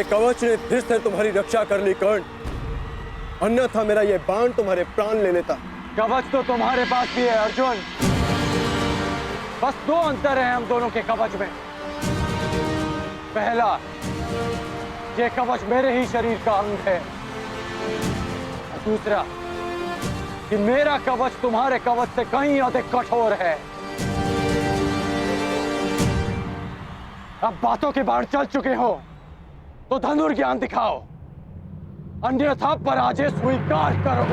मेरे कवच ने फिर से तुम्हारी रक्षा कर ली कर्ण, अन्यथा मेरा ये बाण तुम्हारे प्राण ले लेता। कवच तो तुम्हारे पास भी है अर्जुन, बस दो अंतर है हम दोनों के कवच में। पहला, ये कवच मेरे ही शरीर का अंग है, और दूसरा कि मेरा कवच तुम्हारे कवच से कहीं अधिक कठोर है। अब बातों के बाढ़ चल चुके हो तो धनुर्ज्ञान दिखाओ, अन्यथा पराजय स्वीकार करो।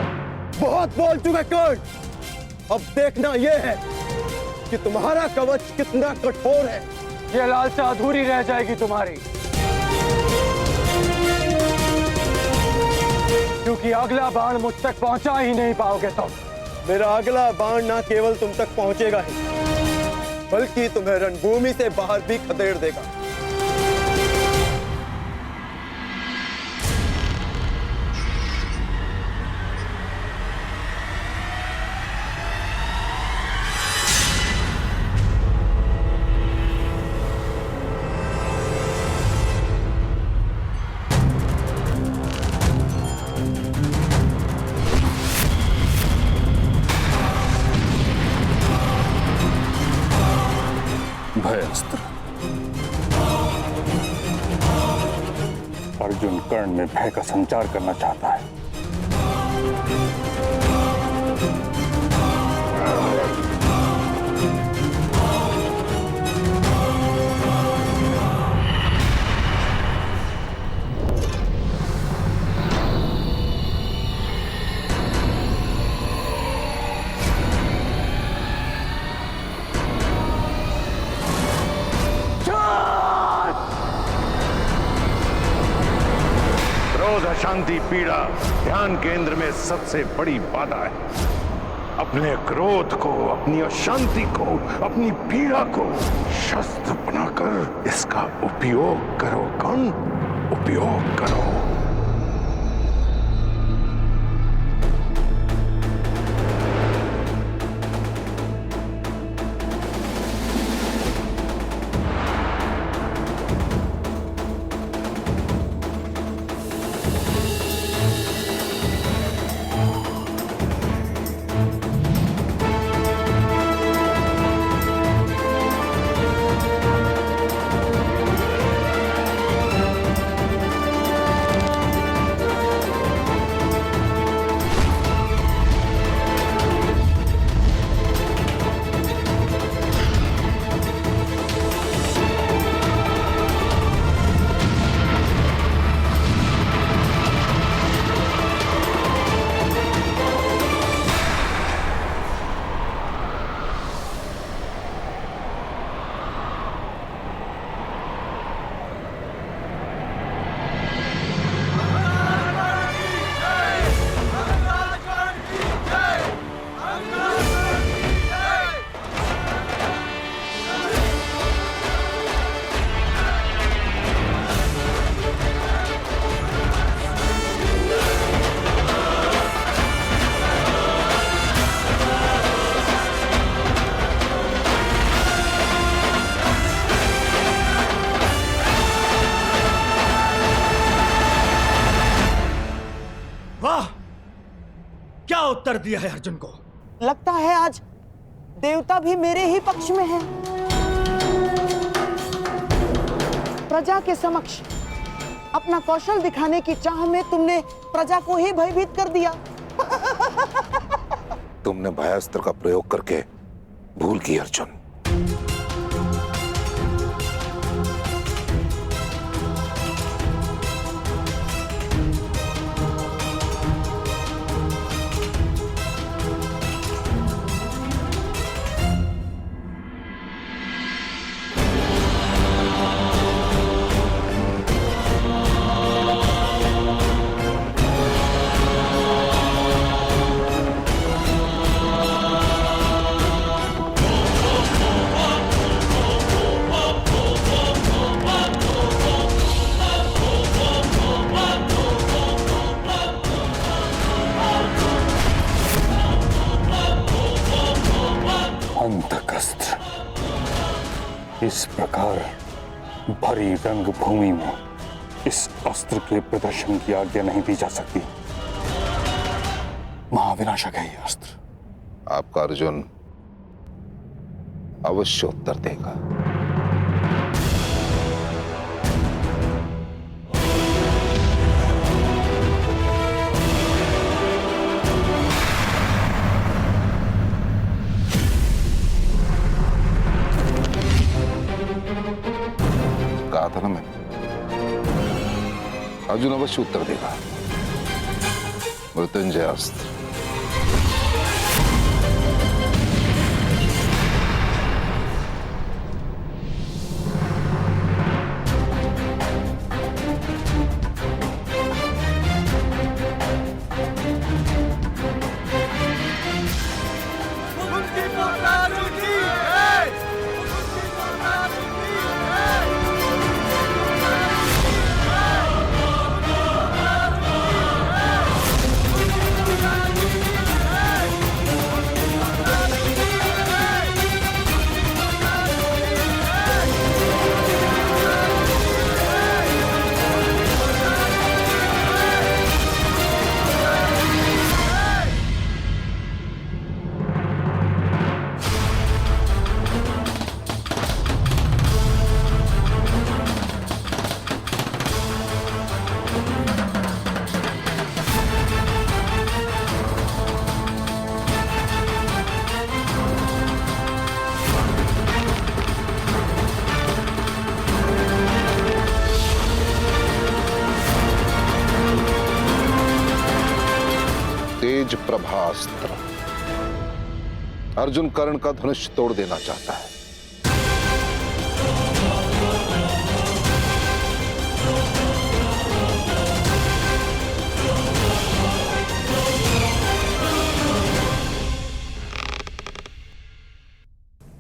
बहुत बोल चुके कर्ण, अब देखना यह है कि तुम्हारा कवच कितना कठोर है। ये लालसा अधूरी रह जाएगी तुम्हारी, क्योंकि अगला बाण मुझ तक पहुंचा ही नहीं पाओगे तुम। मेरा अगला बाण ना केवल तुम तक पहुंचेगा ही, बल्कि तुम्हें रणभूमि से बाहर भी खदेड़ देगा। भयास्त्र। अर्जुन कर्ण में भय का संचार करना चाहता है। अशांति, पीड़ा ध्यान केंद्र में सबसे बड़ी बाधा है। अपने क्रोध को, अपनी अशांति को, अपनी पीड़ा को शस्त्र बनाकर इसका उपयोग करो कर्ण, उपयोग करो। क्या उत्तर दिया है अर्जुन को? लगता है आज देवता भी मेरे ही पक्ष में है। प्रजा के समक्ष अपना कौशल दिखाने की चाह में तुमने प्रजा को ही भयभीत कर दिया। तुमने भयास्त्र का प्रयोग करके भूल की अर्जुन। इस प्रकार भरी रंग भूमि में इस अस्त्र के प्रदर्शन की आज्ञा नहीं दी जा सकती। महाविनाशक है यह अस्त्र। आपका अर्जुन अवश्य उत्तर देगा। कहा था ना मैंने, अर्जुन अवश्य उत्तर देगा। मृत्युंजय अस्त्र। तेज प्रभास्त्र। अर्जुन कर्ण का धनुष तोड़ देना चाहता है।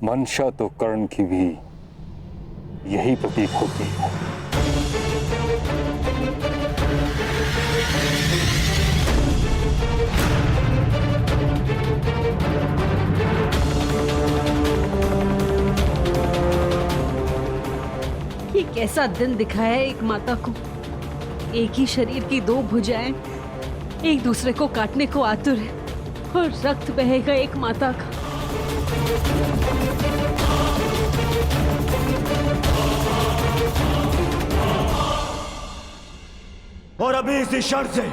मंशा तो कर्ण की भी यही प्रतीक होती है। ये कैसा दिन दिखाया है एक माता को। एक ही शरीर की दो भुजाएं एक दूसरे को काटने को आतुर है और रक्त बहेगा एक माता का। और अभी इसी शर्त से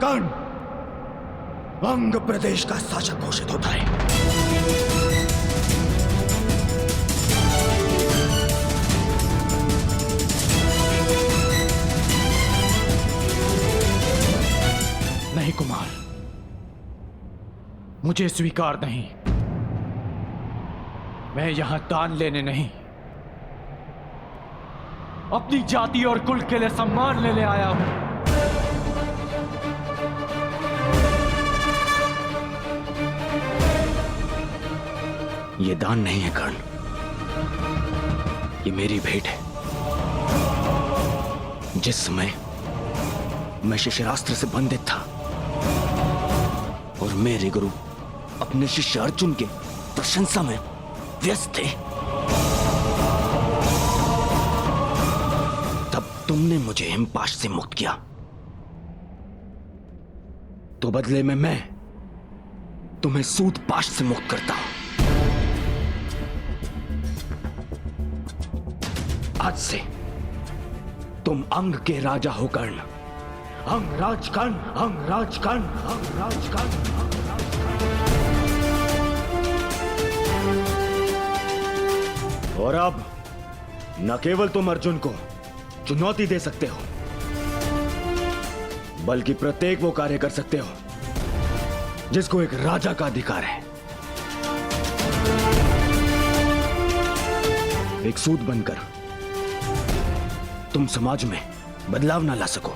कर्ण अंग प्रदेश का शासक घोषित होता है। नहीं कुमार, मुझे स्वीकार नहीं। मैं यहां दान लेने नहीं, अपनी जाति और कुल के लिए सम्मान लेने आया हूं। ये दान नहीं है कर्ण, ये मेरी भेंट है। जिस समय मैं शिष्यरास्त्र से बंधित था और मेरे गुरु अपने शिष्य अर्जुन के प्रशंसा में व्यस्त थे, तब तुमने मुझे हिमपाश से मुक्त किया। तो बदले में मैं तुम्हें सूतपाश से मुक्त करता हूं। आज से तुम अंग के राजा हो कर्ण। अंगराज कर्ण, अंगराज कर्ण, अंगराज कर्ण, अंगराज कर्ण। और अब न केवल तुम अर्जुन को चुनौती दे सकते हो, बल्कि प्रत्येक वो कार्य कर सकते हो जिसको एक राजा का अधिकार है। एक सूत बनकर तुम समाज में बदलाव ना ला सको,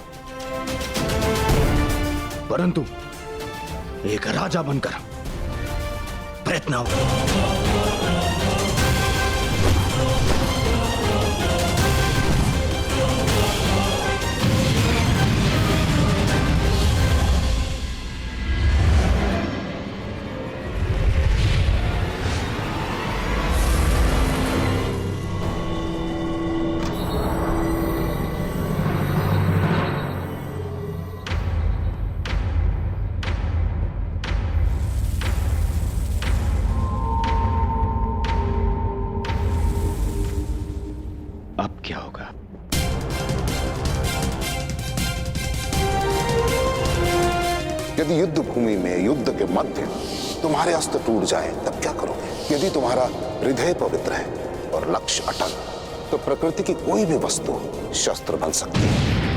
परंतु एक राजा बनकर प्रयत्न हो। यदि युद्ध भूमि में युद्ध के मध्य तुम्हारे अस्त्र टूट जाए तब क्या करोगे? यदि तुम्हारा हृदय पवित्र है और लक्ष्य अटल, तो प्रकृति की कोई भी वस्तु शस्त्र बन सकती है।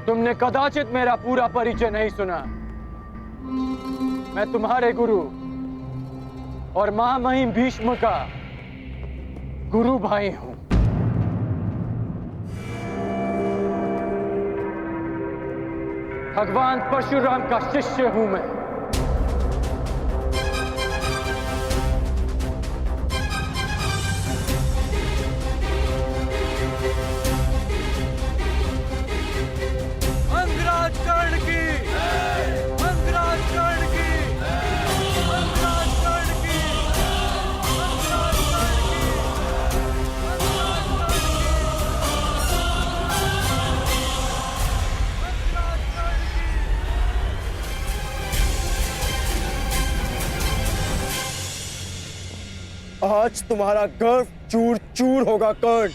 तुमने कदाचित मेरा पूरा परिचय नहीं सुना। मैं तुम्हारे गुरु और महामहिम भीष्म का गुरु भाई हूं। भगवान परशुराम का शिष्य हूं मैं। आज तुम्हारा गर्व चूर चूर होगा कर्ण।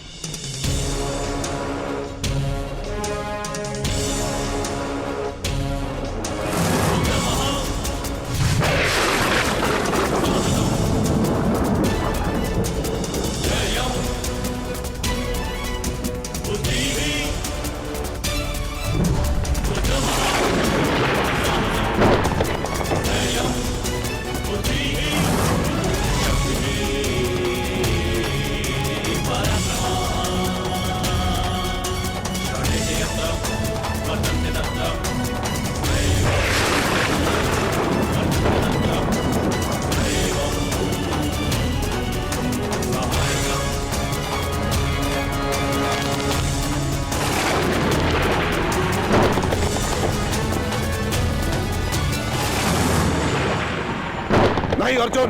नहीं अर्जुन,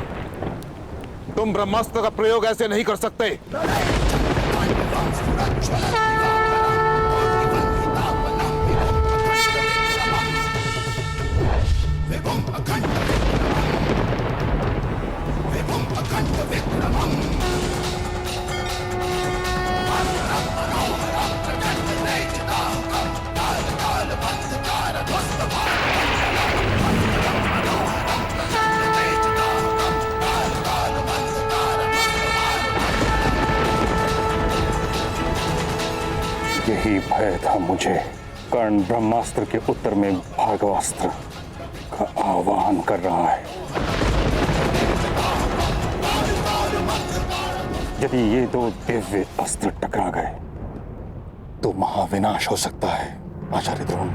तुम ब्रह्मास्त्र का प्रयोग ऐसे नहीं कर सकते। यही भय था मुझे। कर्ण ब्रह्मास्त्र के उत्तर में भार्गवास्त्र का आह्वान कर रहा है। यदि ये दो दिव्य अस्त्र टकरा गए तो महाविनाश हो सकता है आचार्य द्रोण।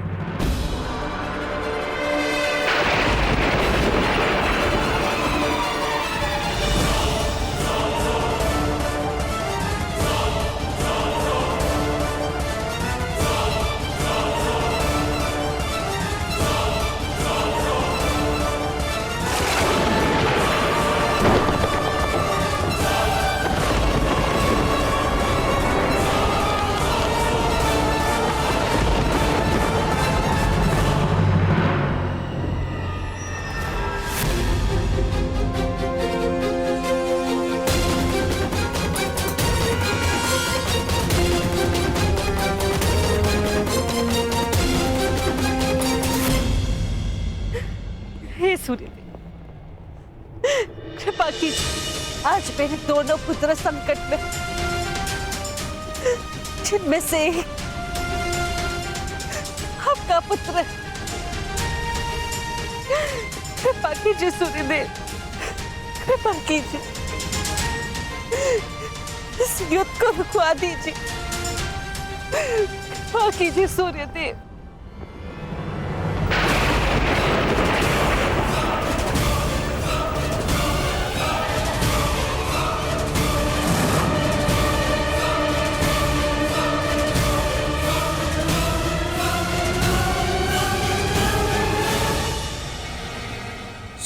सूर्यदेव, कृपा कीजिए। आज मेरे दोनों पुत्र संकट में, जिनमें से एक आपका पुत्र है। कृपा कीजिए सूर्यदेव, कृपा कीजिए, इस युद्ध को रुकवा दीजिए। कृपा कीजिए सूर्यदेव।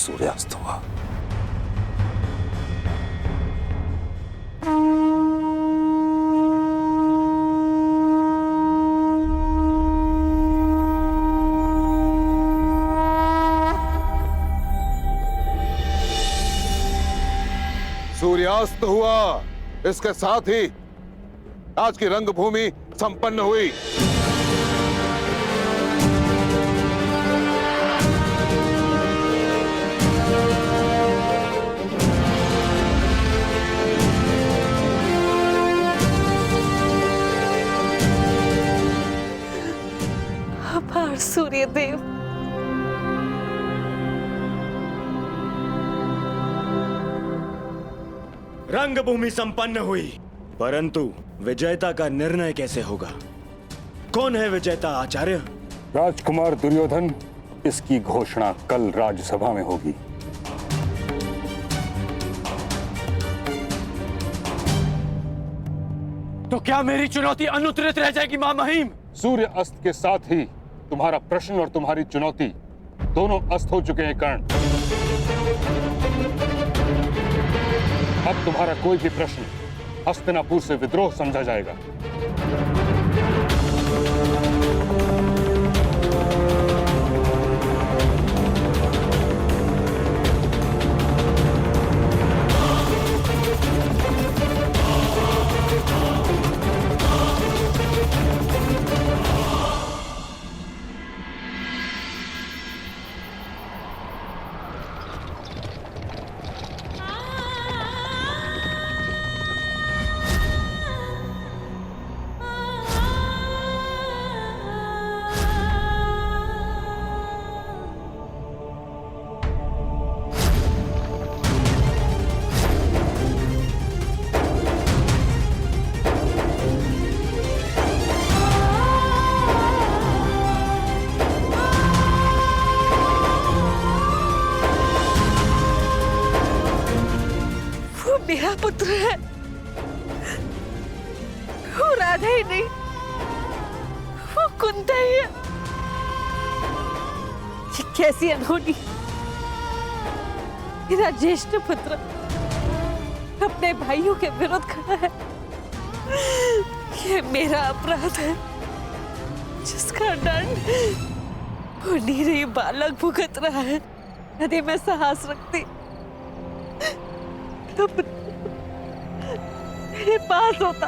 सूर्यास्त हुआ। सूर्यास्त हुआ, इसके साथ ही आज की रंगभूमि संपन्न हुई। आभार सूर्यदेव। रंगभूमि संपन्न हुई, परंतु विजेता का निर्णय कैसे होगा? कौन है विजेता आचार्य? राजकुमार दुर्योधन, इसकी घोषणा कल राज्यसभा में होगी। तो क्या मेरी चुनौती अनुत्तरित रह जाएगी मां महिम? सूर्य अस्त के साथ ही तुम्हारा प्रश्न और तुम्हारी चुनौती दोनों अस्त हो चुके हैं कर्ण। अब तुम्हारा कोई भी प्रश्न हस्तिनापुर से विद्रोह समझा जाएगा। मेरा पुत्र है, वो राधा ही नहीं, वो कुंता ही है। ये कैसी अनहोनी, मेरा ज्येष्ठ पुत्र अपने भाइयों के विरुद्ध खड़ा है। ये मेरा अपराध है, जिसका दंड वो निरीह बालक भुगत रहा है। यदि मैं साहस रखती तो मेरे पास होता।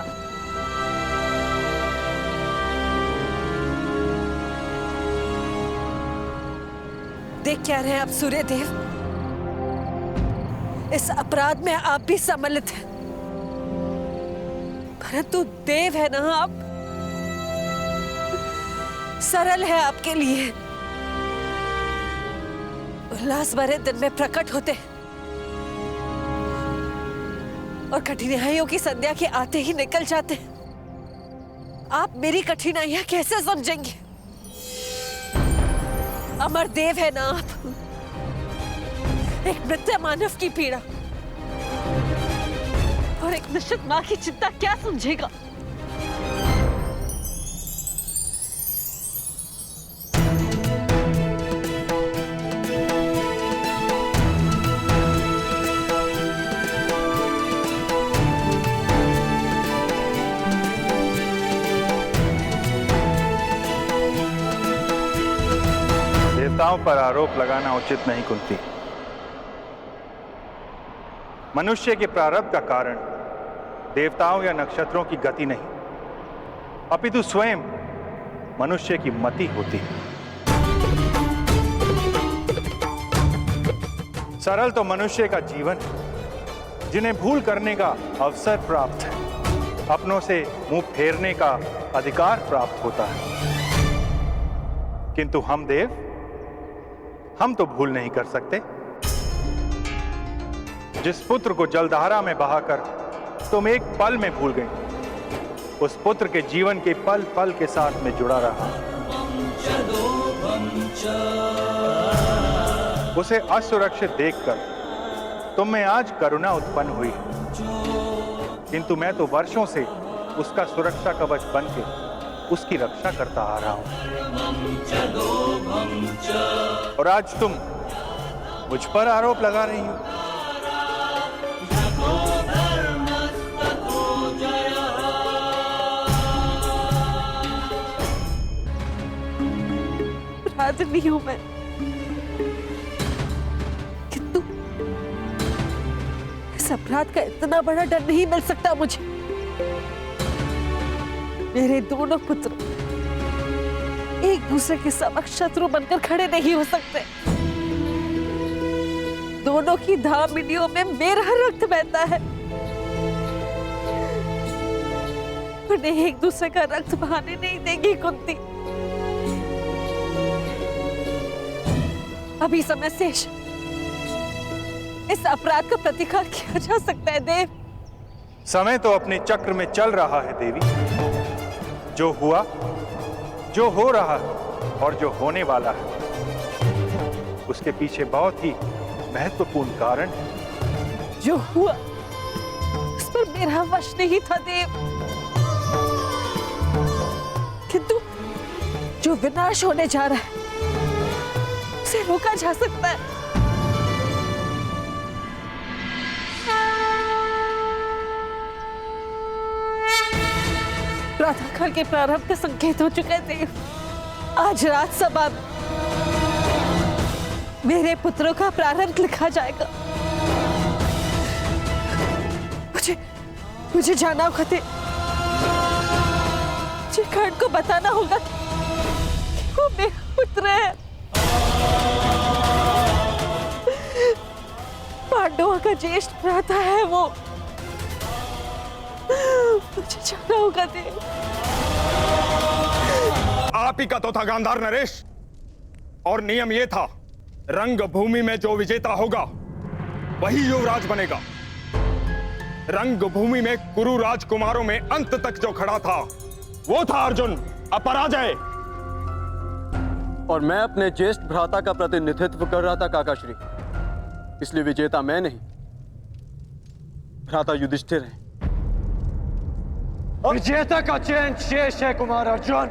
देख क्या रहे हैं आप सूर्यदेव, इस अपराध में आप भी सम्मिलित हैं, परंतु देव है ना आप, सरल है आपके लिए, उल्लास भरे दिन में प्रकट होते हैं और कठिनाइयों की संध्या के आते ही निकल जाते हैं। आप मेरी कठिनाइयां कैसे समझेंगे? अमर देव है ना आप, एक मृत मानव की पीड़ा और एक निश्चित मां की चिंता क्या समझेगा? देवताओं पर आरोप लगाना उचित नहीं कुंती। मनुष्य के प्रारब्ध का कारण देवताओं या नक्षत्रों की गति नहीं, अपितु स्वयं मनुष्य की मति होती है। सरल तो मनुष्य का जीवन है जिन्हें भूल करने का अवसर प्राप्त है, अपनों से मुंह फेरने का अधिकार प्राप्त होता है। किंतु हम देव, हम तो भूल नहीं कर सकते। जिस पुत्र को जलधारा में बहाकर तुम एक पल में भूल गई, उस पुत्र के जीवन के पल पल के साथ में जुड़ा रहा। उसे असुरक्षित देखकर तुम में आज करुणा उत्पन्न हुई, किंतु मैं तो वर्षों से उसका सुरक्षा कवच बनके उसकी रक्षा करता आ रहा हूं। और आज तुम मुझ पर आरोप लगा रही हो। अपराध नहीं हूं मैं, किंतु इस अपराध का इतना बड़ा डर नहीं मिल सकता मुझे। मेरे दोनों पुत्र एक दूसरे के समक्ष शत्रु बनकर खड़े नहीं हो सकते। दोनों की धामनियों में मेरा रक्त बहता है। उन्हें एक दूसरे का रक्त बहाने नहीं देगी कुंती। अभी समय शेष, इस अपराध का प्रतिकार किया जा सकता है देव। समय तो अपने चक्र में चल रहा है देवी। जो हुआ, जो हो रहा है और जो होने वाला है, उसके पीछे बहुत ही महत्वपूर्ण कारण है। जो हुआ उस पर मेरा वश नहीं था देव, किंतु जो विनाश होने जा रहा है उसे रोका जा सकता है। प्रातःकाल के प्रारंभ का संकेत हो चुका है देव। आज राजसभा में मेरे पुत्रों का प्रारंभ लिखा जाएगा। मुझे जाना होगा देव। मुझे कर्ण को बताना होगा कि वो मेरा पुत्र है। पांडवों का ज्येष्ठ भ्राता है वो। मुझे जाना होगा देव। आप ही का तो था गांधार नरेश, और नियम ये था, रंगभूमि में जो विजेता होगा वही युवराज बनेगा। रंगभूमि में कुरु राजकुमारों में अंत तक जो खड़ा था वो था अर्जुन, अपराजय। और मैं अपने ज्येष्ठ भ्राता का प्रतिनिधित्व कर रहा था काकाश्री, इसलिए विजेता मैं नहीं, भ्राता युधिष्ठिर हैं। विजेता का चयन शेष है कुमार अर्जुन।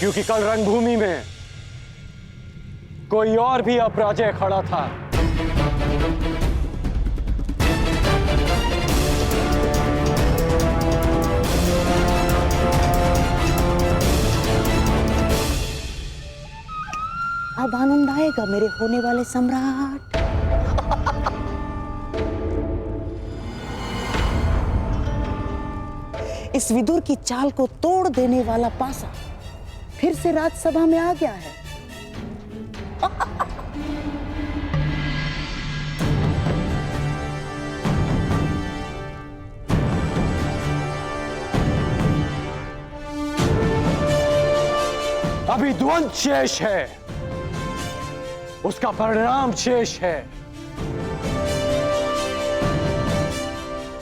क्योंकि कल रणभूमि में कोई और भी अपराजय खड़ा था। अब आनंद आएगा मेरे होने वाले सम्राट। इस विदुर की चाल को तोड़ देने वाला पासा फिर से राजसभा में आ गया है। अभी द्वंद शेष है, उसका परिणाम शेष है,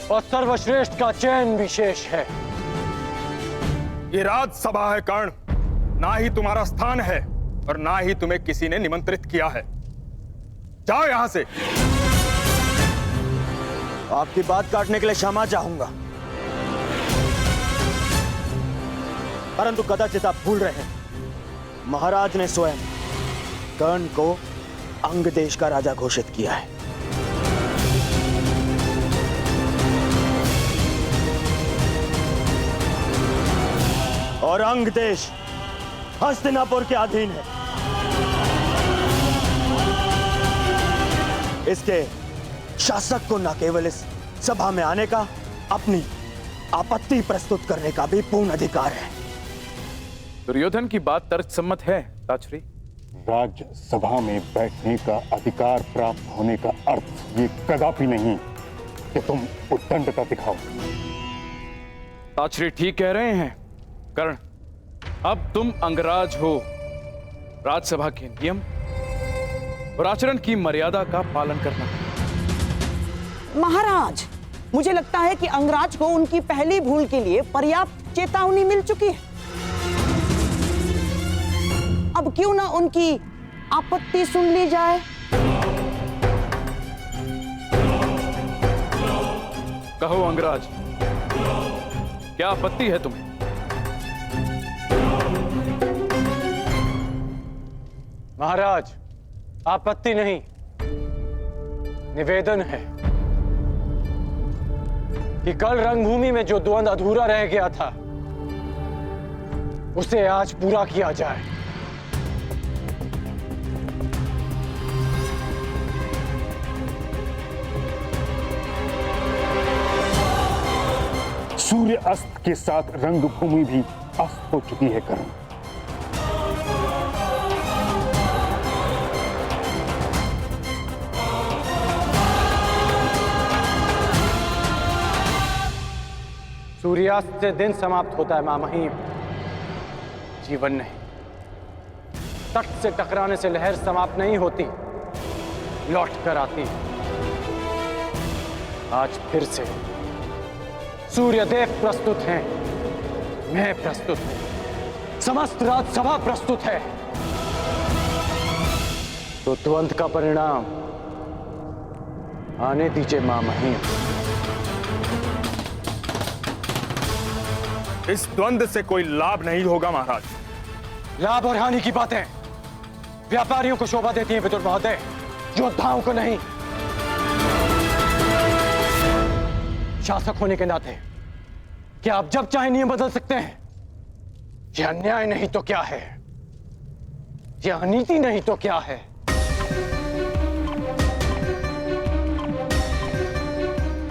और सर्वश्रेष्ठ का चयन भी शेष है। ये राजसभा है कर्ण, ना ही तुम्हारा स्थान है और ना ही तुम्हें किसी ने निमंत्रित किया है। जाओ यहां से। आपकी बात काटने के लिए क्षमा चाहूंगा, परंतु कदाचित आप भूल रहे हैं, महाराज ने स्वयं कर्ण को अंग देश का राजा घोषित किया है। और अंग देश हस्तिनापुर के अधीन है। इसके शासक को न केवल इस सभा में आने का, अपनी आपत्ति प्रस्तुत करने का भी पूर्ण अधिकार है। दुर्योधन की बात तर्कसम्मत है ताचरी। राज्यसभा में बैठने का अधिकार प्राप्त होने का अर्थ ये कदापि नहीं कि तुम उद्दंडता दिखाओ। ताचरी ठीक कह रहे हैं कर्ण, अब तुम अंगराज हो। राज्यसभा के नियम और आचरण की मर्यादा का पालन करना। महाराज, मुझे लगता है कि अंगराज को उनकी पहली भूल के लिए पर्याप्त चेतावनी मिल चुकी है। अब क्यों ना उनकी आपत्ति सुन ली जाए। कहो अंगराज, क्या आपत्ति है तुम्हें? महाराज, आपत्ति नहीं, निवेदन है कि कल रंगभूमि में जो द्वंद अधूरा रह गया था, उसे आज पूरा किया जाए। सूर्य अस्त के साथ रंगभूमि भी अस्त हो चुकी है कर्ण। सूर्यास्त से दिन समाप्त होता है मामहीम, जीवन नहीं। तट से टकराने से लहर समाप्त नहीं होती, लौट कर आती। आज फिर से सूर्यदेव प्रस्तुत हैं, मैं प्रस्तुत हूं, समस्त राज्यसभा प्रस्तुत है। तो द्वंद का परिणाम आने दीजिए मामहीम। इस द्वंद से कोई लाभ नहीं होगा महाराज। लाभ और हानि की बातें व्यापारियों को शोभा देती हैं विदुर महोदय, योद्धाओं को नहीं। शासक होने के नाते क्या आप जब चाहे नियम बदल सकते हैं? यह अन्याय नहीं तो क्या है? यह अनीति नहीं तो क्या है?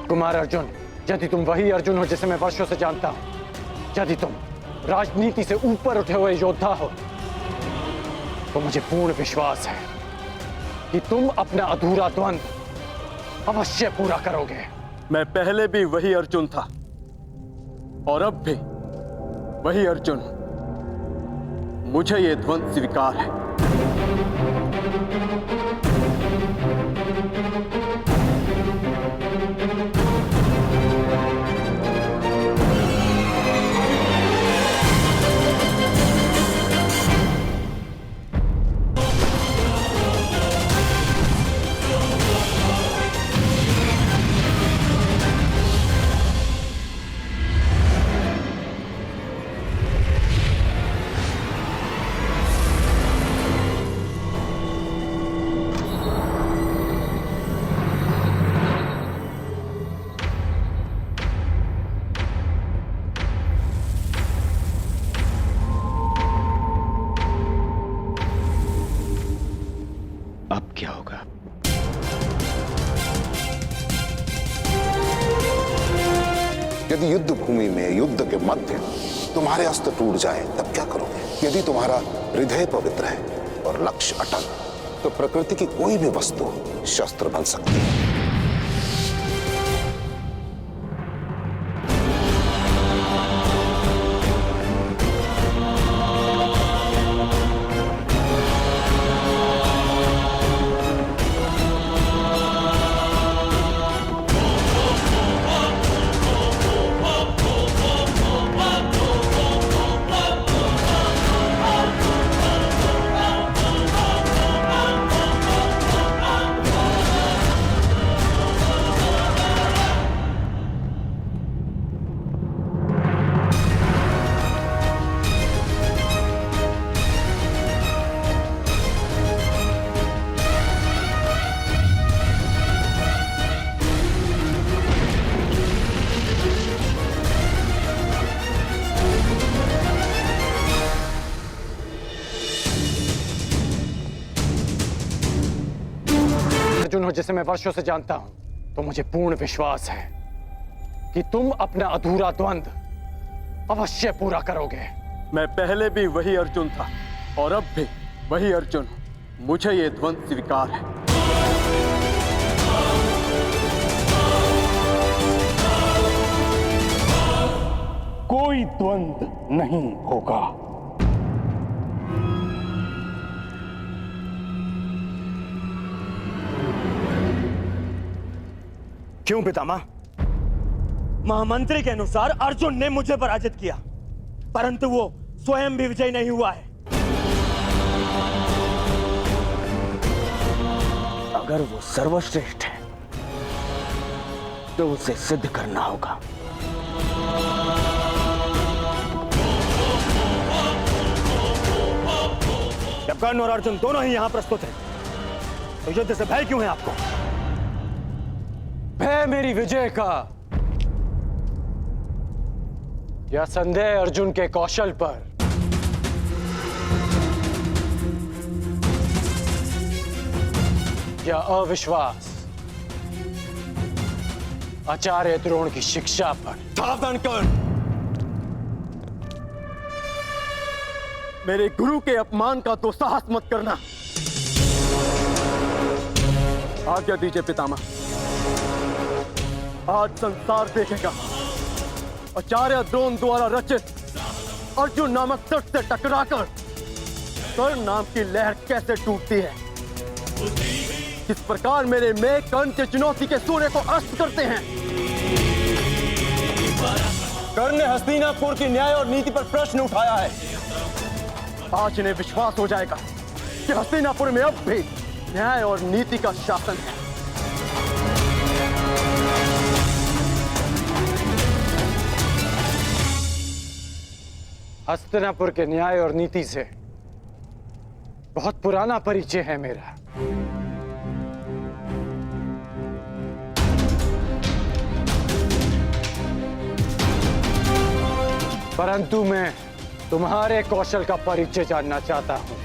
कुमार अर्जुन, यदि तुम वही अर्जुन हो जिसे मैं वर्षों से जानता हूं, यदि तुम राजनीति से ऊपर उठे हुए योद्धा हो, तो मुझे पूर्ण विश्वास है कि तुम अपना अधूरा द्वंद अवश्य पूरा करोगे। मैं पहले भी वही अर्जुन था और अब भी वही अर्जुन हूं। मुझे यह द्वंद स्वीकार है। अब क्या होगा? यदि युद्ध भूमि में युद्ध के मध्य तुम्हारे अस्त्र टूट जाए तब क्या करोगे? यदि तुम्हारा हृदय पवित्र है और लक्ष्य अटल, तो प्रकृति की कोई भी वस्तु शस्त्र बन सकती है। अर्जुन हो जिसे मैं वर्षों से जानता हूं, तो मुझे पूर्ण विश्वास है कि तुम अपना अधूरा द्वंद्व अवश्य पूरा करोगे। मैं पहले भी वही अर्जुन था और अब भी वही अर्जुन हूं। मुझे ये द्वंद्व स्वीकार है। कोई द्वंद्व नहीं होगा। क्यों पितामह? महामंत्री के अनुसार अर्जुन ने मुझे पराजित किया, परंतु वो स्वयं भी विजयी नहीं हुआ है। अगर वो सर्वश्रेष्ठ है तो उसे सिद्ध करना होगा। जब कर्ण और अर्जुन दोनों ही यहां प्रस्तुत हैं, तो युद्ध से भय क्यों है आपको? भय मेरी विजय का या संदेह अर्जुन के कौशल पर? या अविश्वास आचार्य द्रोण की शिक्षा पर? सावधान कर्ण, मेरे गुरु के अपमान का दुस्साहस मत करना। आज्ञा दीजिए पितामह। आज संसार देखेगा आचार्य द्रोण द्वारा रचित अर्जुन नामक तट से टकराकर कर्ण नाम की लहर कैसे टूटती है। किस प्रकार मेरे में कर्ण की चुनौती के सूर्य को अस्त करते हैं। कर्ण ने हस्तिनापुर की न्याय और नीति पर प्रश्न उठाया है। आज इन्हें विश्वास हो जाएगा कि हस्तिनापुर में अब भी न्याय और नीति का शासन है। हस्तिनापुर के न्याय और नीति से बहुत पुराना परिचय है मेरा। परंतु मैं तुम्हारे कौशल का परिचय जानना चाहता हूं।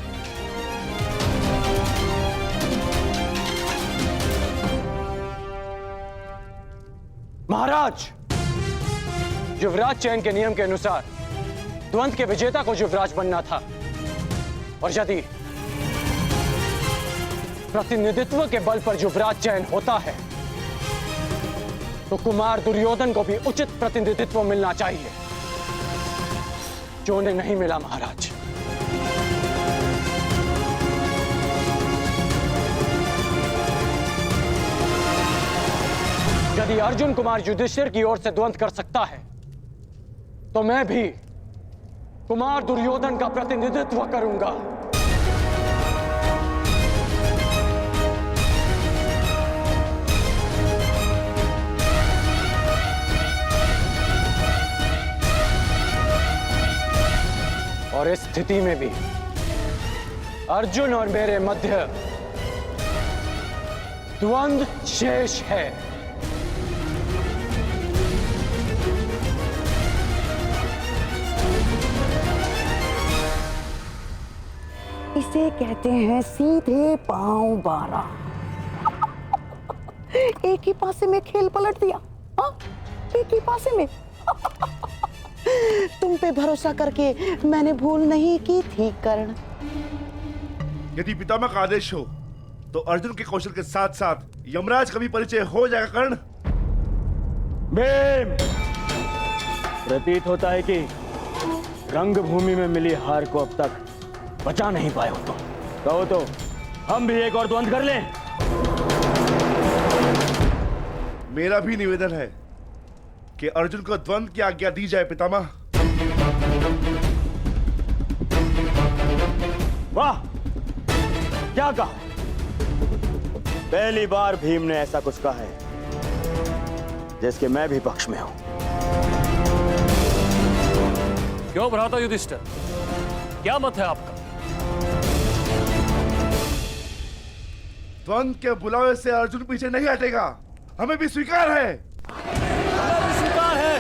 महाराज, युवराज चयन के नियम के अनुसार द्वंद्व के विजेता को युवराज बनना था, और यदि प्रतिनिधित्व के बल पर युवराज चयन होता है तो कुमार दुर्योधन को भी उचित प्रतिनिधित्व मिलना चाहिए, जो उन्हें नहीं मिला। महाराज, यदि अर्जुन कुमार युधिष्ठिर की ओर से द्वंद्व कर सकता है तो मैं भी कुमार दुर्योधन का प्रतिनिधित्व करूंगा। और इस स्थिति में भी अर्जुन और मेरे मध्य द्वंद्व शेष है। इसे कहते हैं सीधे पांव बारा। एक ही पासे में खेल पलट दिया। हाँ? एक ही पासे में। तुम पे भरोसा करके मैंने भूल नहीं की थी कर्ण। यदि पितामह का आदेश हो तो अर्जुन के कौशल के साथ साथ यमराज का भी परिचय हो जाएगा कर्ण। भीम, प्रतीत होता है कि रंगभूमि में मिली हार को अब तक बचा नहीं पाए हो तुम। कहो तो हम भी एक और द्वंद्व कर लें। मेरा भी निवेदन है कि अर्जुन को द्वंद्व की आज्ञा दी जाए पितामह। वाह, क्या कहा? पहली बार भीम ने ऐसा कुछ कहा है जिसके मैं भी पक्ष में हूं। क्यों भ्राता युधिष्ठिर, क्या मत है आपका? द्वंद्व के बुलावे से अर्जुन पीछे नहीं हटेगा। हमें भी स्वीकार है। हमें भी स्वीकार है।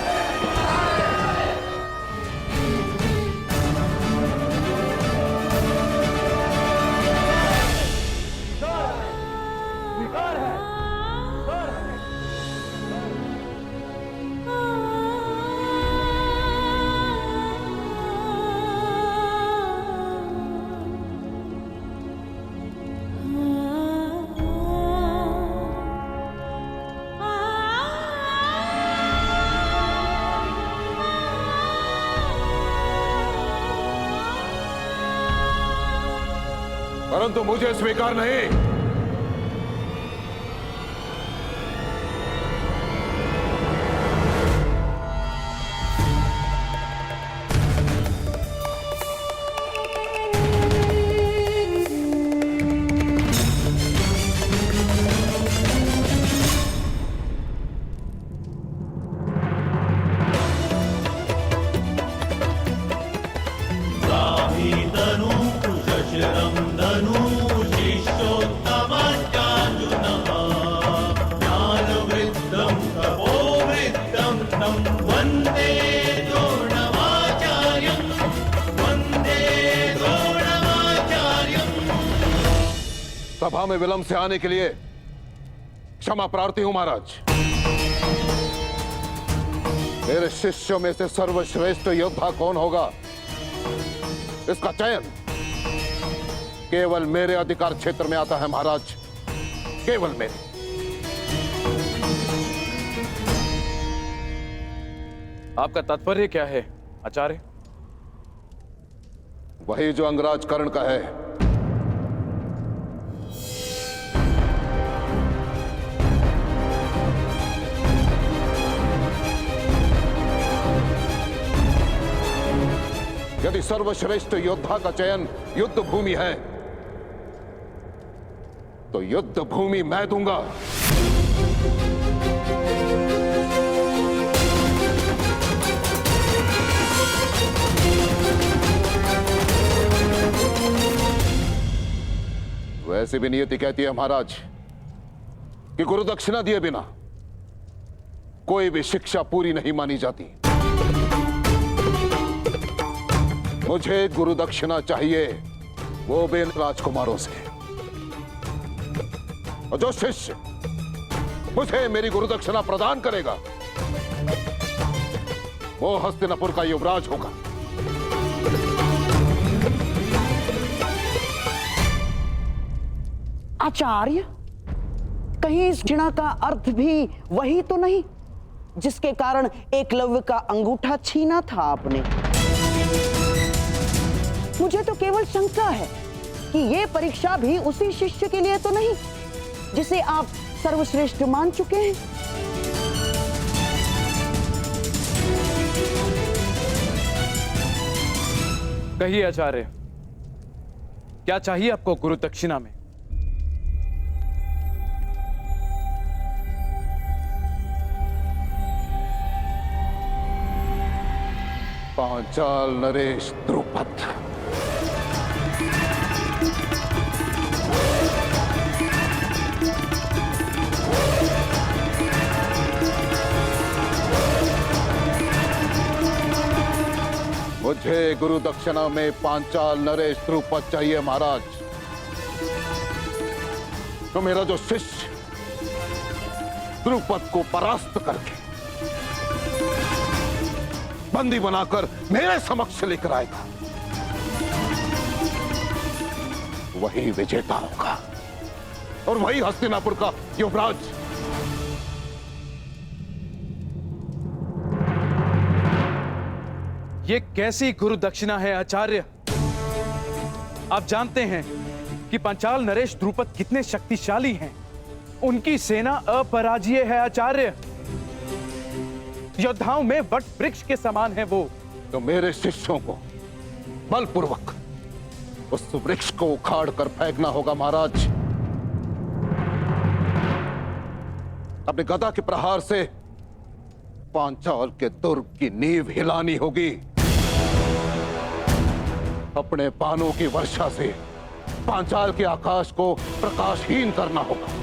परंतु मुझे स्वीकार नहीं। सभा में विलंब से आने के लिए क्षमा प्रार्थी हूं महाराज। मेरे शिष्यों में से सर्वश्रेष्ठ योद्धा कौन होगा, इसका चयन केवल मेरे अधिकार क्षेत्र में आता है महाराज, केवल मेरे। आपका तात्पर्य क्या है आचार्य? वही जो अंगराज कर्ण का है। यदि सर्वश्रेष्ठ योद्धा का चयन युद्ध भूमि है तो युद्ध भूमि मैं दूंगा। वैसे भी नियति कहती है महाराज कि गुरु दक्षिणा दिए बिना कोई भी शिक्षा पूरी नहीं मानी जाती। मुझे गुरु दक्षिणा चाहिए, वो भी राजकुमारों से। और जो शिष्य मुझे मेरी गुरु दक्षिणा प्रदान करेगा वो हस्तिनापुर का युवराज होगा। आचार्य, कहीं इस घृणा का अर्थ भी वही तो नहीं जिसके कारण एकलव्य का अंगूठा छीना था आपने? मुझे तो केवल शंका है कि ये परीक्षा भी उसी शिष्य के लिए तो नहीं जिसे आप सर्वश्रेष्ठ मान चुके हैं। कहिए आचार्य, क्या चाहिए आपको गुरु दक्षिणा में? पांचाल नरेश द्रुपद। मुझे गुरु दक्षिणा में पांचाल नरेश द्रुपद चाहिए महाराज। तो मेरा जो शिष्य द्रुपद को परास्त करके बंदी बनाकर मेरे समक्ष लेकर आएगा वही विजेता होगा और वही हस्तिनापुर का युवराज। ये कैसी गुरु दक्षिणा है आचार्य? आप जानते हैं कि पांचाल नरेश द्रुपद कितने शक्तिशाली हैं। उनकी सेना अपराजेय है आचार्य। योद्धाओं में वट वृक्ष के समान है वो। तो मेरे शिष्यों को बलपूर्वक उस वृक्ष को उखाड़ कर फेंकना होगा महाराज। अपने गदा के प्रहार से पांचाल के दुर्ग की नींव हिलानी होगी। अपने बाणों की वर्षा से पांचाल के आकाश को प्रकाशहीन करना होगा।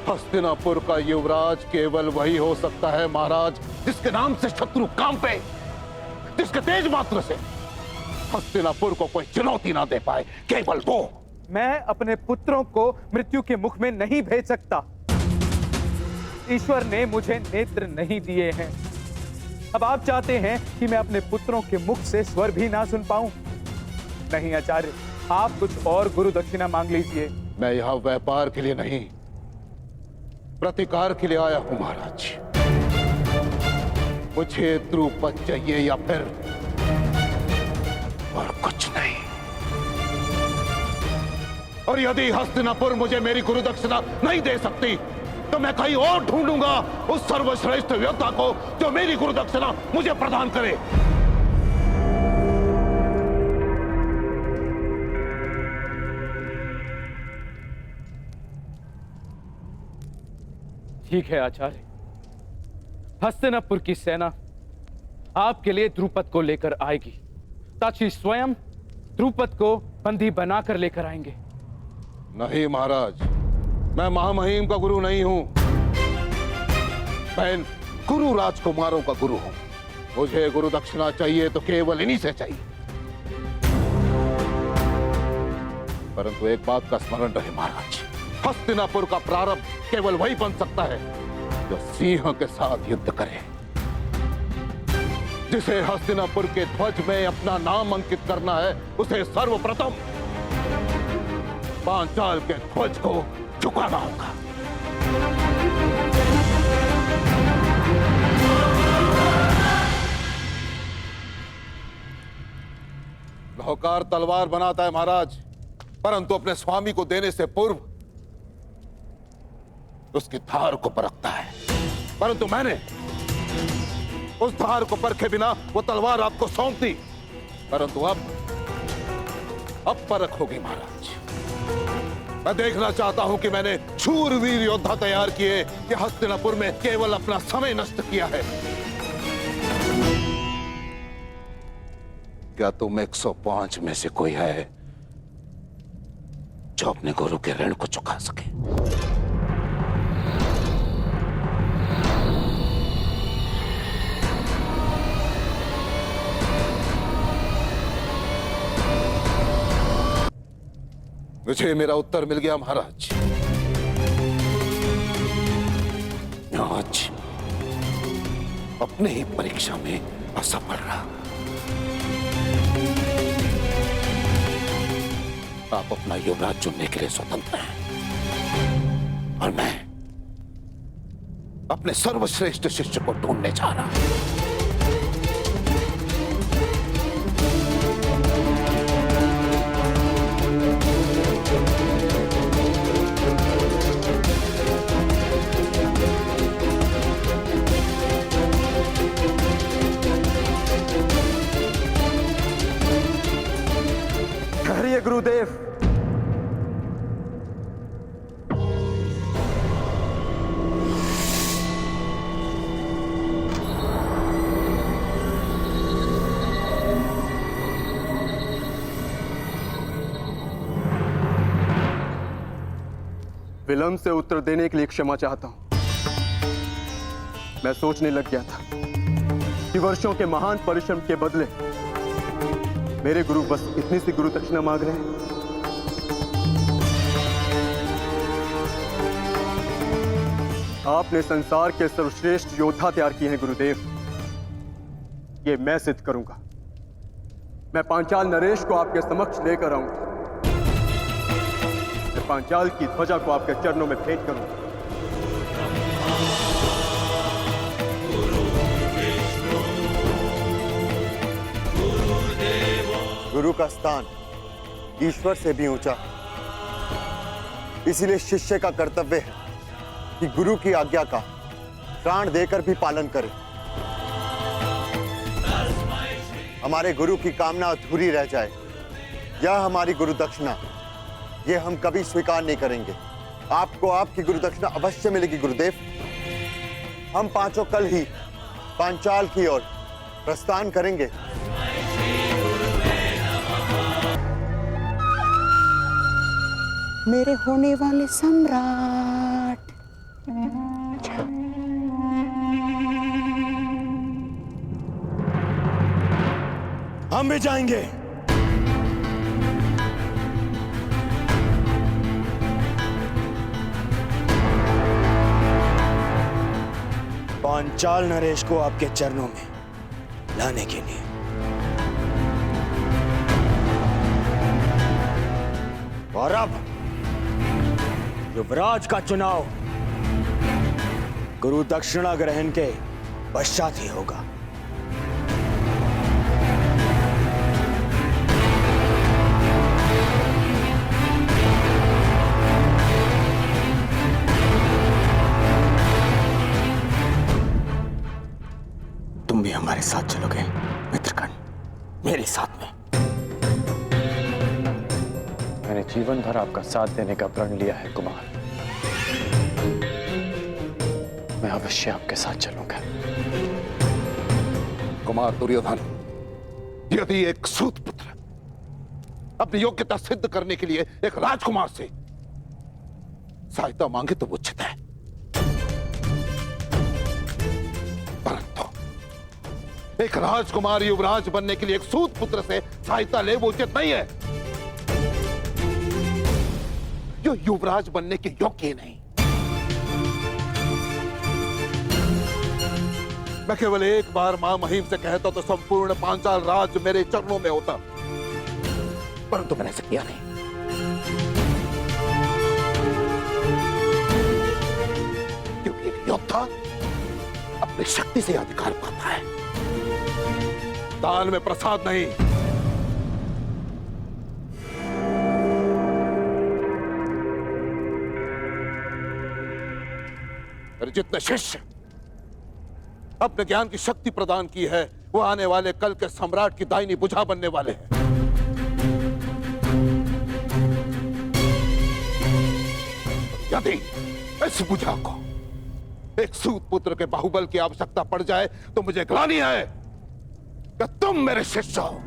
हस्तिनापुर का युवराज केवल वही हो सकता है महाराज जिसके नाम से शत्रु कांपे, जिसके तेज मात्र से हस्तिनापुर को कोई चुनौती ना दे पाए, केवल वो। मैं अपने पुत्रों को मृत्यु के मुख में नहीं भेज सकता। ईश्वर ने मुझे नेत्र नहीं दिए हैं। अब आप चाहते हैं कि मैं अपने पुत्रों के मुख से स्वर भी ना सुन पाऊं? नहीं आचार्य, आप कुछ और गुरु दक्षिणा मांग लीजिए। मैं यहां व्यापार के लिए नहीं, प्रतिकार के लिए आया हूं महाराज। मुझे द्रुपद चाहिए या फिर और कुछ नहीं। और यदि हस्तिनापुर मुझे मेरी गुरु दक्षिणा नहीं दे सकती तो मैं कहीं और ढूंढूंगा उस सर्वश्रेष्ठ योद्धा को जो मेरी गुरु दक्षिणा मुझे प्रदान करे। ठीक है आचार्य, हस्तिनापुर की सेना आपके लिए द्रुपद को लेकर आएगी। ताक्षी स्वयं द्रुपद को बंदी बनाकर लेकर आएंगे। नहीं महाराज, मैं महामहिम का गुरु नहीं हूं। मैं गुरु राजकुमारों का गुरु हूं। मुझे गुरु दक्षिणा चाहिए तो केवल इन्हीं से चाहिए। परंतु एक बात का स्मरण रहे महाराज, हस्तिनापुर का प्रारंभ केवल वही बन सकता है जो सिंह के साथ युद्ध करे। जिसे हस्तिनापुर के ध्वज में अपना नाम अंकित करना है उसे सर्वप्रथम पांचाल के ध्वज को झुकाना होगा। नौकार तलवार बनाता है महाराज, परंतु अपने स्वामी को देने से पूर्व उसकी धार को परखता है। परंतु मैंने उस धार को परखे बिना वो तलवार आपको सौंप दी। परंतु अब परख होगी महाराज। मैं देखना चाहता हूं कि मैंने शूरवीर योद्धा तैयार किए कि हस्तिनापुर में केवल अपना समय नष्ट किया है। क्या तुम 105 में से कोई है जो अपने गुरु के ऋण को चुका सके? मुझे मेरा उत्तर मिल गया महाराज। आज अपने ही परीक्षा में असफल रहा। आप अपना युवराज चुनने के लिए स्वतंत्र हैं और मैं अपने सर्वश्रेष्ठ शिष्य को ढूंढने जा रहा हूं। गुरुदेव, विलंब से उत्तर देने के लिए क्षमा चाहता हूं। मैं सोचने लग गया था कि वर्षों के महान परिश्रम के बदले मेरे गुरु बस इतनी सी गुरु दक्षिणा मांग रहे हैं। आपने संसार के सर्वश्रेष्ठ योद्धा तैयार किए हैं गुरुदेव, ये मैं सिद्ध करूंगा। मैं पांचाल नरेश को आपके समक्ष लेकर आऊंगा। मैं पांचाल की ध्वजा को आपके चरणों में भेंट करूंगा। गुरु का स्थान ईश्वर से भी ऊंचा है, इसीलिए शिष्य का कर्तव्य है कि गुरु की आज्ञा का प्राण देकर भी पालन करे। हमारे गुरु की कामना अधूरी रह जाए, यह हमारी गुरु दक्षिणा, ये हम कभी स्वीकार नहीं करेंगे। आपको आपकी गुरु दक्षिणा अवश्य मिलेगी गुरुदेव। हम पांचों कल ही पांचाल की ओर प्रस्थान करेंगे। मेरे होने वाले सम्राट। हम भी जाएंगे। पांचाल नरेश को आपके चरणों में लाने के लिए। और अब युवराज का चुनाव गुरु दक्षिणा ग्रहण के पश्चात ही होगा। तुम भी हमारे साथ चलोगे मित्रकर्ण, मेरे साथ में। मैंने जीवन भर आपका साथ देने का प्रण लिया है कुमार। मैं अवश्य आपके साथ चलूंगा। कुमार दुर्योधन, यदि एक सूत पुत्र अपनी योग्यता सिद्ध करने के लिए एक राजकुमार से सहायता मांगे तो वो उचित है, परंतु एक राजकुमार युवराज बनने के लिए एक सूत पुत्र से सहायता ले वो उचित नहीं है, जो युवराज बनने के योग्य नहीं। मैं केवल एक बार मां महिम से कहता तो संपूर्ण पांचाल राज मेरे चरणों में होता, परंतु मैंने ऐसा किया नहीं। क्योंकि एक योद्धा अपनी शक्ति से अधिकार पाता है, दान में प्रसाद नहीं। मेरे जितने शिष्य अपने ज्ञान की शक्ति प्रदान की है, वो आने वाले कल के सम्राट की दाहिनी भुजा बनने वाले हैं। यदि इस भुजा को एक सूत पुत्र के बाहुबल की आवश्यकता पड़ जाए तो मुझे ग्लानि है कि तुम मेरे शिष्य हो।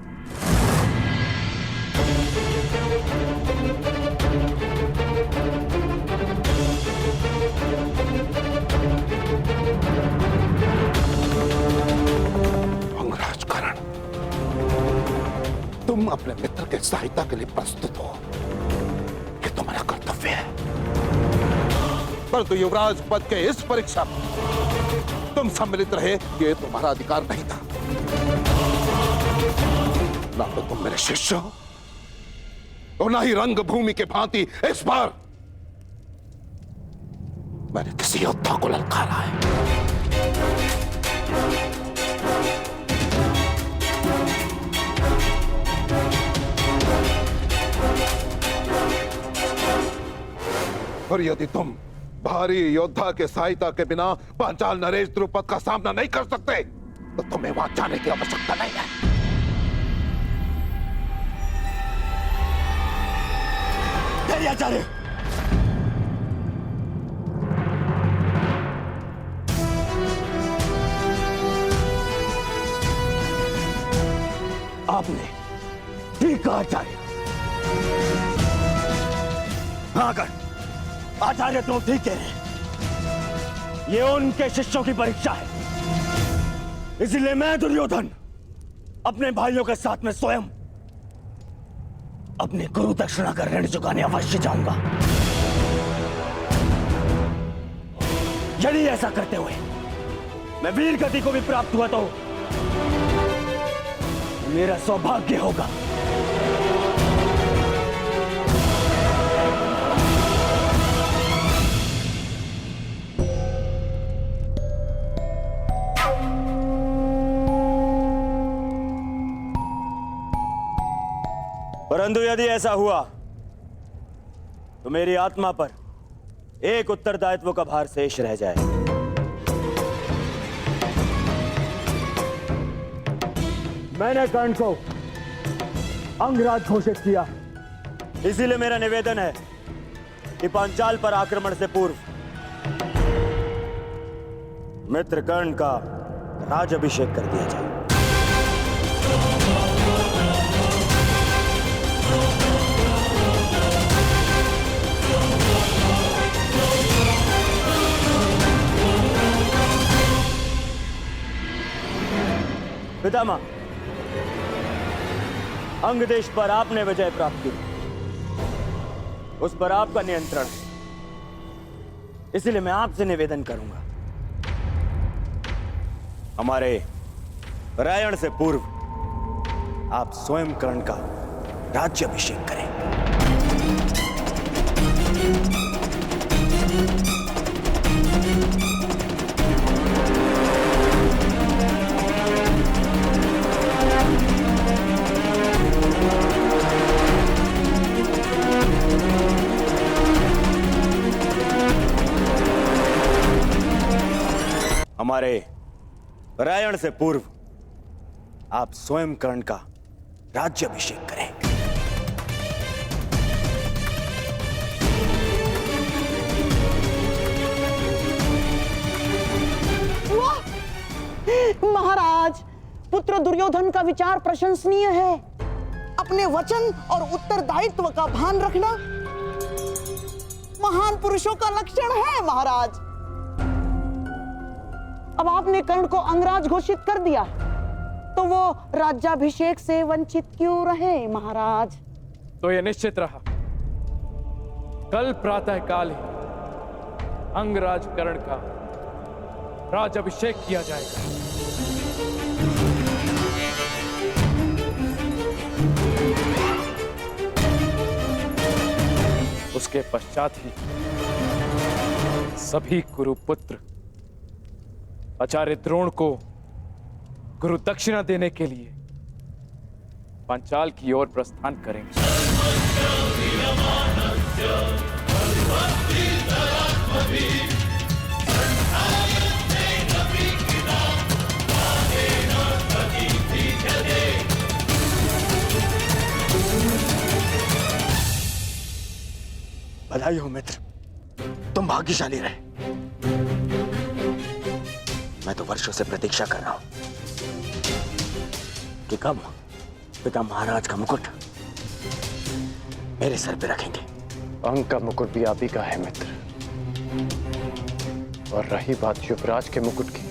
तुम अपने मित्र के सहायता के लिए प्रस्तुत हो, ये तुम्हारा कर्तव्य है, परंतु युवराज पद के इस परीक्षा में तुम सम्मिलित रहे, ये तुम्हारा अधिकार नहीं था। ना तो तुम मेरे शिष्य हो और ना ही रंगभूमि के भांति इस बार मैंने किसी योद्धा को ललकारा है। और यदि तुम भारी योद्धा के सहायता के बिना पांचाल नरेश द्रुपद का सामना नहीं कर सकते तो तुम्हें वहां जाने की आवश्यकता नहीं है। आचार्य, आपने ठीक कहा आचार्य। हाँ कर आचार्य, तुम ठीक कह रहे हैं। ये उनके शिष्यों की परीक्षा है, इसलिए मैं दुर्योधन अपने भाइयों के साथ में स्वयं अपने गुरु दक्षिणा का ऋण चुकाने अवश्य जाऊंगा। यदि ऐसा करते हुए मैं वीर गति को भी प्राप्त हुआ तो मेरा सौभाग्य होगा। परंतु यदि ऐसा हुआ तो मेरी आत्मा पर एक उत्तरदायित्व का भार शेष रह जाए। मैंने कर्ण को अंगराज घोषित किया, इसीलिए मेरा निवेदन है कि पांचाल पर आक्रमण से पूर्व मित्र कर्ण का राज अभिषेक कर दिया जाए। पितामह, अंग देश पर आपने विजय प्राप्त की, उस पर आपका नियंत्रण है, इसलिए मैं आपसे निवेदन करूंगा हमारे रायण से पूर्व आप स्वयं कर्ण का राज्याभिषेक करें। हमारे रायण से पूर्व आप स्वयं कर्ण का राज्याभिषेक करें। महाराज, पुत्र दुर्योधन का विचार प्रशंसनीय है। अपने वचन और उत्तरदायित्व का भान रखना महान पुरुषों का लक्षण है महाराज। अब आपने कर्ण को अंगराज घोषित कर दिया, तो वो राज्याभिषेक से वंचित क्यों रहे महाराज? तो ये निश्चित रहा, कल प्रातः काल ही अंगराज कर्ण का राज्याभिषेक किया जाएगा। उसके पश्चात ही सभी कुरुपुत्र आचार्य द्रोण को गुरु दक्षिणा देने के लिए पांचाल की ओर प्रस्थान करेंगे। बधाई हो मित्र, तुम भाग्यशाली रहे। मैं तो वर्षों से प्रतीक्षा कर रहा हूं कि कब पिता महाराज का मुकुट मेरे सर पे रखेंगे। अंग का मुकुट भी आप ही का है मित्र, और रही बात युवराज के मुकुट की,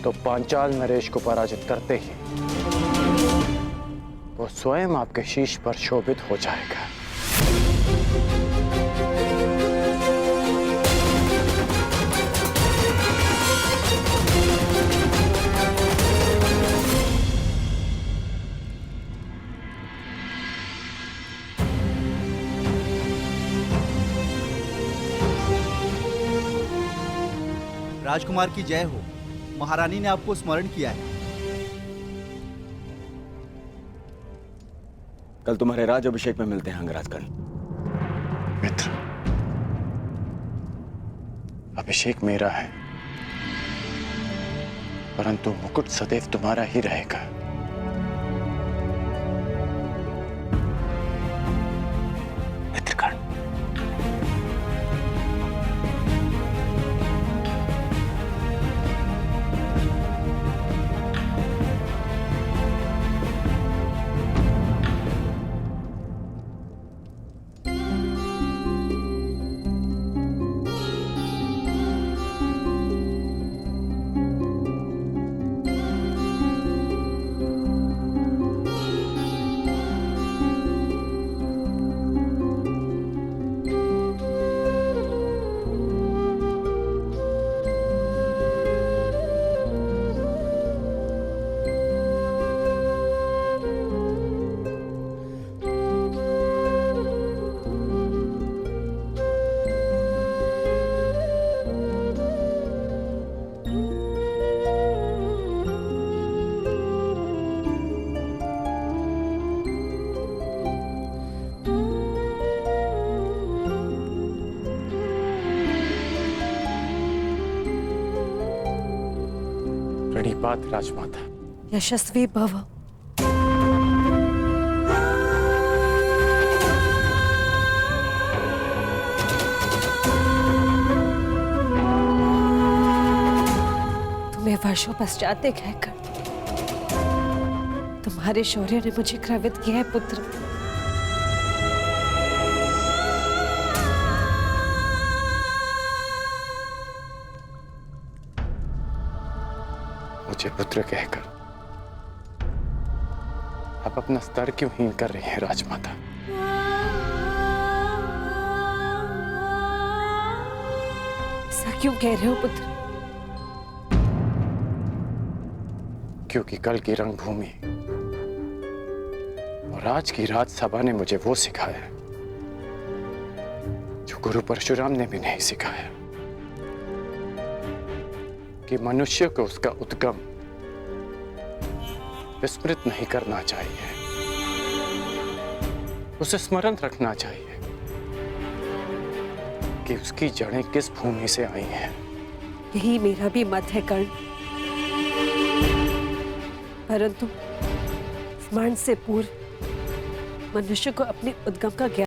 तो पांचाल नरेश को पराजित करते ही वो स्वयं आपके शीश पर शोभित हो जाएगा। राजकुमार की जय हो। महारानी ने आपको स्मरण किया है। कल तुम्हारे राज्याभिषेक में मिलते हैं अंगराज कर्ण। मित्र, अभिषेक मेरा है, परंतु मुकुट सदैव तुम्हारा ही रहेगा। मित्र कर्ण, प्रणिपात राजमाता। यशस्वी भव। तुम्हें वर्षों पश्चात देखा है कर्ण। तुम्हारे शौर्य ने मुझे गर्वित किया है पुत्र। मुझे पुत्र कहकर आप अपना स्तर क्यों हीन कर रही हैं राजमाता? ऐसा क्यों कह रहे हो पुत्र? मृत्यु की कल की रंगभूमि और आज की राजसभा ने मुझे वो सिखाया जो गुरु परशुराम ने भी नहीं सिखाया, कि मनुष्य को उसका उद्गम विस्मृत नहीं करना चाहिए, उसे स्मरण रखना चाहिए कि उसकी जड़ें किस भूमि से आई हैं। यही मेरा भी मत है कर्ण, परंतु स्मरण से पूर्व मनुष्य को अपने उद्गम का ज्ञान